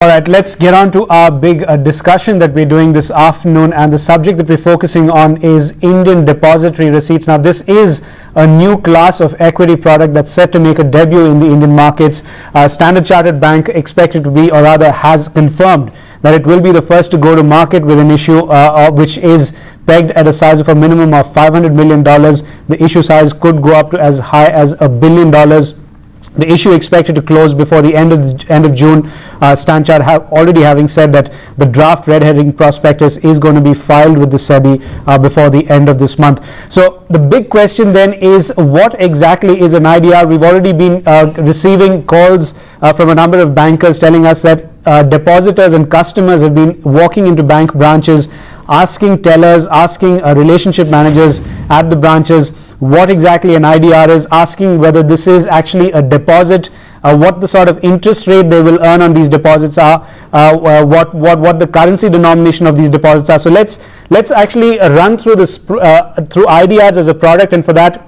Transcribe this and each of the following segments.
All right, let's get on to our big discussion that we're doing this afternoon, and the subject that we're focusing on is Indian depository receipts. Now, this is a new class of equity product that's set to make a debut in the Indian markets. Standard Chartered Bank expected to be, or rather has confirmed that it will be the first to go to market with an issue which is pegged at a size of a minimum of $500 million. The issue size could go up to as high as $1 billion. The issue expected to close before the end of June. Standard Chartered already having said that the draft red herring prospectus is going to be filed with the SEBI before the end of this month. So the big question then is, what exactly is an IDR? We've already been receiving calls from a number of bankers telling us that depositors and customers have been walking into bank branches, asking tellers, asking relationship managers at the branches what exactly an IDR is, asking whether this is actually a deposit, what the sort of interest rate they will earn on these deposits are, what the currency denomination of these deposits are. So let's actually run through this through IDRs as a product, and for that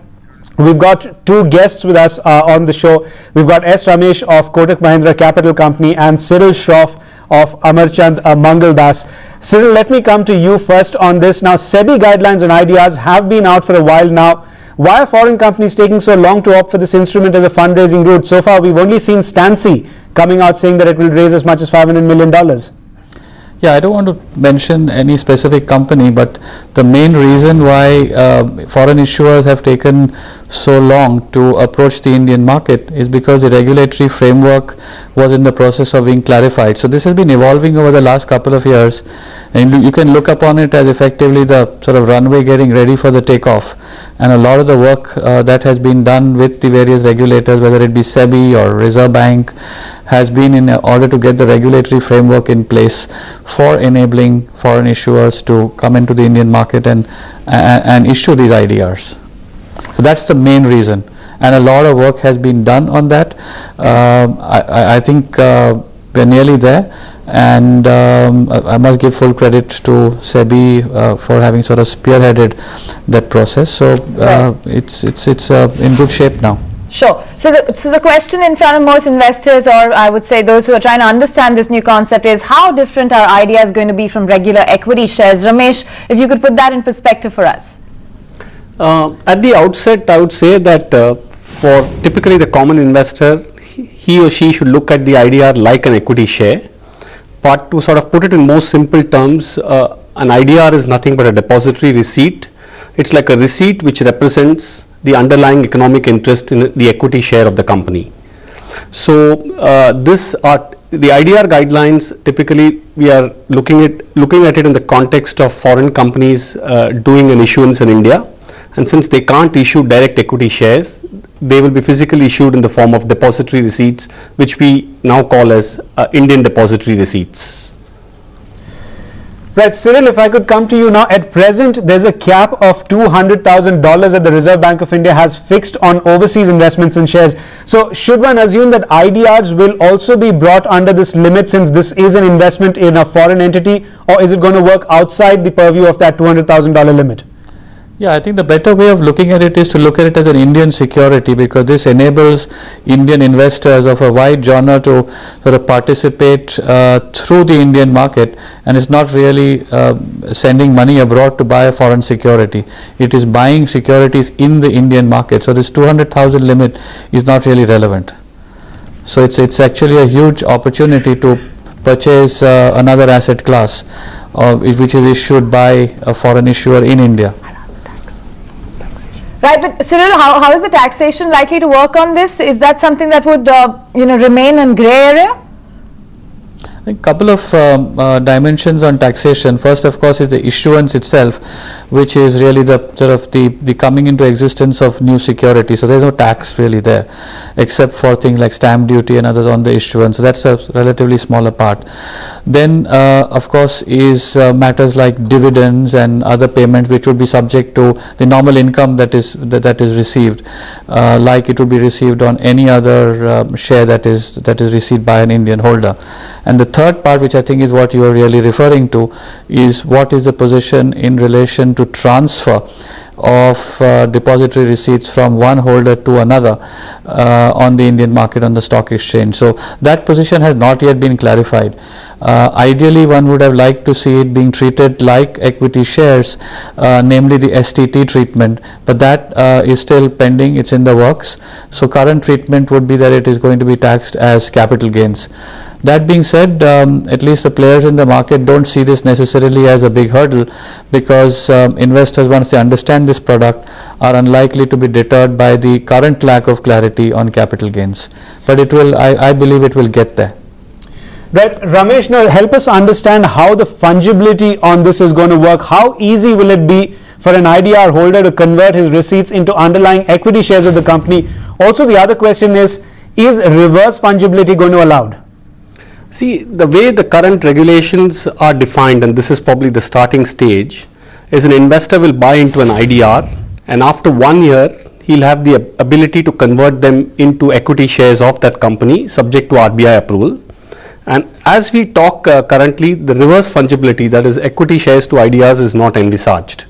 we've got two guests with us on the show. We've got S. Ramesh of Kotak Mahindra Capital Company and Cyril Shroff of Amarchand Mangaldas. Cyril, let me come to you first on this. Now, SEBI guidelines on IDRs have been out for a while now. Why are foreign companies taking so long to opt for this instrument as a fundraising route? So far, we've only seen Stancy coming out saying that it will raise as much as $500 million. Yeah, I don't want to mention any specific company, but the main reason why foreign issuers have taken so long to approach the Indian market is because the regulatory framework was in the process of being clarified. So this has been evolving over the last couple of years, and you can look upon it as effectively the sort of runway getting ready for the takeoff. And a lot of the work that has been done with the various regulators, whether it be SEBI or Reserve Bank, has been in order to get the regulatory framework in place for enabling foreign issuers to come into the Indian market and issue these IDRs. So that's the main reason, and a lot of work has been done on that. I think we're nearly there, and I must give full credit to SEBI for having sort of spearheaded that process. So it's in good shape now. Sure. So the question in front of most investors, or I would say those who are trying to understand this new concept, is how different are IDRs going to be from regular equity shares? Ramesh, if you could put that in perspective for us. At the outset, I would say that for typically the common investor, he or she should look at the IDR like an equity share. But to sort of put it in more simple terms, an IDR is nothing but a depository receipt. It's like a receipt which represents the underlying economic interest in the equity share of the company. So the IDR guidelines, typically we are looking at it in the context of foreign companies doing an issuance in India, and since they can't issue direct equity shares, they will be physically issued in the form of depository receipts, which we now call as Indian depository receipts. Right, Cyril, if I could come to you now. At present, there's a cap of $200,000 that the Reserve Bank of India has fixed on overseas investments in shares. So should one assume that IDRs will also be brought under this limit, since this is an investment in a foreign entity, or is it going to work outside the purview of that $200,000 limit? Yeah, I think the better way of looking at it is to look at it as an Indian security, because this enables Indian investors of a wide genre to sort of participate through the Indian market, and it's not really sending money abroad to buy a foreign security. It is buying securities in the Indian market. So this 200,000 limit is not really relevant. So it's actually a huge opportunity to purchase another asset class which is issued by a foreign issuer in India. Right, but Cyril, how is the taxation likely to work on this? Is that something that would remain in grey area? A couple of dimensions on taxation. First, of course, is the issuance itself, which is really the sort of the coming into existence of new security. So there's no tax really there, except for things like stamp duty and others on the issuance. So that's a relatively smaller part. Then, of course, is matters like dividends and other payments, which would be subject to the normal income that is received, like it would be received on any other share that is received by an Indian holder. And the third part, which I think is what you are really referring to, is what is the position in relation to transfer of depository receipts from one holder to another on the Indian market on the stock exchange. So that position has not yet been clarified. Ideally, one would have liked to see it being treated like equity shares, namely the STT treatment, but that is still pending, it's in the works. So current treatment would be that it is going to be taxed as capital gains. That being said, at least the players in the market don't see this necessarily as a big hurdle, because investors, once they understand this product, are unlikely to be deterred by the current lack of clarity on capital gains. But it will, I believe it will get there. Right, Ramesh, now help us understand how the fungibility on this is going to work. How easy will it be for an IDR holder to convert his receipts into underlying equity shares of the company? Also, the other question is reverse fungibility going to be allowed? See, the way the current regulations are defined, and this is probably the starting stage, is an investor will buy into an IDR, and after 1 year, he'll have the ability to convert them into equity shares of that company, subject to RBI approval. And as we talk currently, the reverse fungibility, that is equity shares to IDRs, is not envisaged.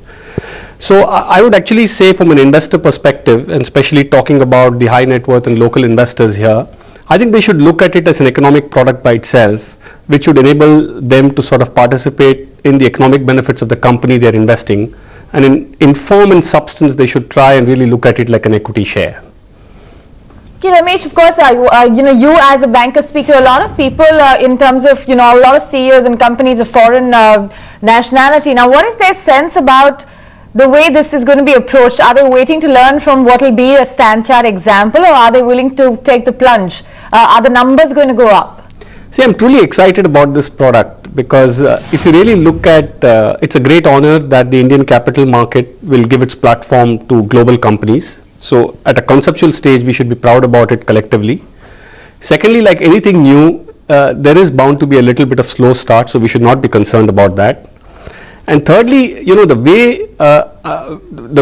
So I would actually say, from an investor perspective, and especially talking about the high net worth and local investors here, I think they should look at it as an economic product by itself, which would enable them to sort of participate in the economic benefits of the company they're investing. And in form and substance, they should try and really look at it like an equity share. Okay, Ramesh, of course, you as a banker speak to a lot of people in terms of, a lot of CEOs and companies of foreign nationality. Now, what is their sense about the way this is going to be approached? Are they waiting to learn from what will be a Stanchart example, or are they willing to take the plunge? Are the numbers going to go up? See, I'm truly excited about this product, because if you really look at, it's a great honor that the Indian capital market will give its platform to global companies. So at a conceptual stage, we should be proud about it collectively. Secondly, like anything new, there is bound to be a little bit of slow start, so we should not be concerned about that. And thirdly, the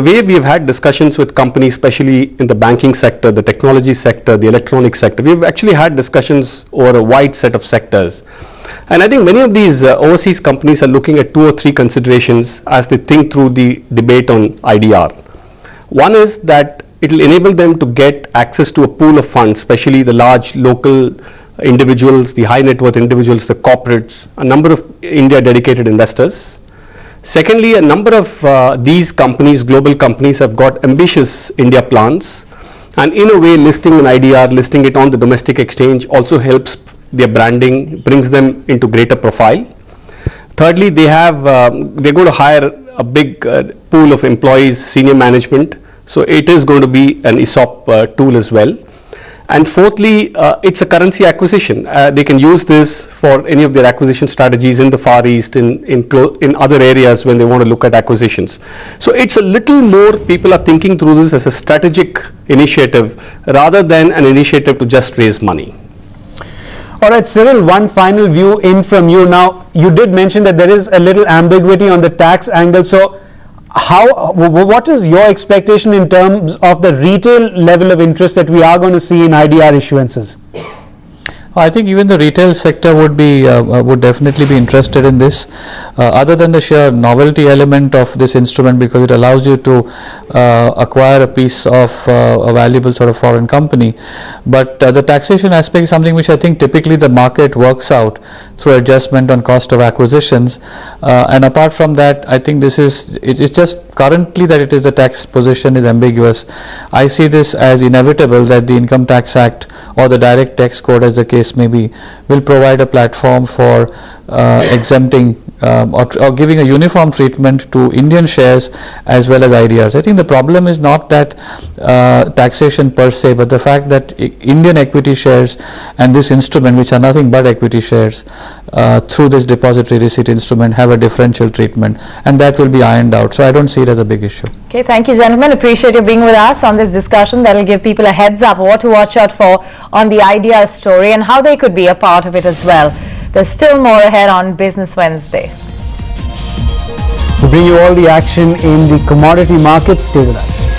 way we have had discussions with companies, especially in the banking sector, the technology sector, the electronic sector, we have actually had discussions over a wide set of sectors. And I think many of these overseas companies are looking at 2 or 3 considerations as they think through the debate on IDR. One is that it will enable them to get access to a pool of funds, especially the large local individuals, the high net worth individuals, the corporates, a number of India dedicated investors. Secondly, a number of these companies, global companies, have got ambitious India plans, and in a way listing an IDR, listing it on the domestic exchange also helps their branding, brings them into greater profile. Thirdly, they're going to hire a big pool of employees, senior management, so it is going to be an ESOP tool as well. And fourthly, it's a currency acquisition. They can use this for any of their acquisition strategies in the Far East, in other areas when they want to look at acquisitions. So it's a little more, people are thinking through this as a strategic initiative rather than an initiative to just raise money. All right, Cyril, one final view in from you. Now, you did mention that there is a little ambiguity on the tax angle. So, what is your expectation in terms of the retail level of interest that we are going to see in IDR issuances? I think even the retail sector would definitely be interested in this, other than the sheer novelty element of this instrument, because it allows you to acquire a piece of a valuable sort of foreign company. But the taxation aspect is something which I think typically the market works out through adjustment on cost of acquisitions, and apart from that, I think it's just currently that the tax position is ambiguous. I see this as inevitable that the Income Tax Act or the Direct Tax Code, as the case may be, will provide a platform for exempting or giving a uniform treatment to Indian shares as well as IDRs. I think the problem is not that taxation per se, but the fact that Indian equity shares and this instrument, which are nothing but equity shares, through this depository receipt instrument, have a differential treatment, and that will be ironed out. So I don't see it as a big issue. Okay, thank you, gentlemen. Appreciate you being with us on this discussion. That will give people a heads up what to watch out for on the IDR story and how they could be a part of it as well. There's still more ahead on Business Wednesday. To bring you all the action in the commodity markets, stay with us.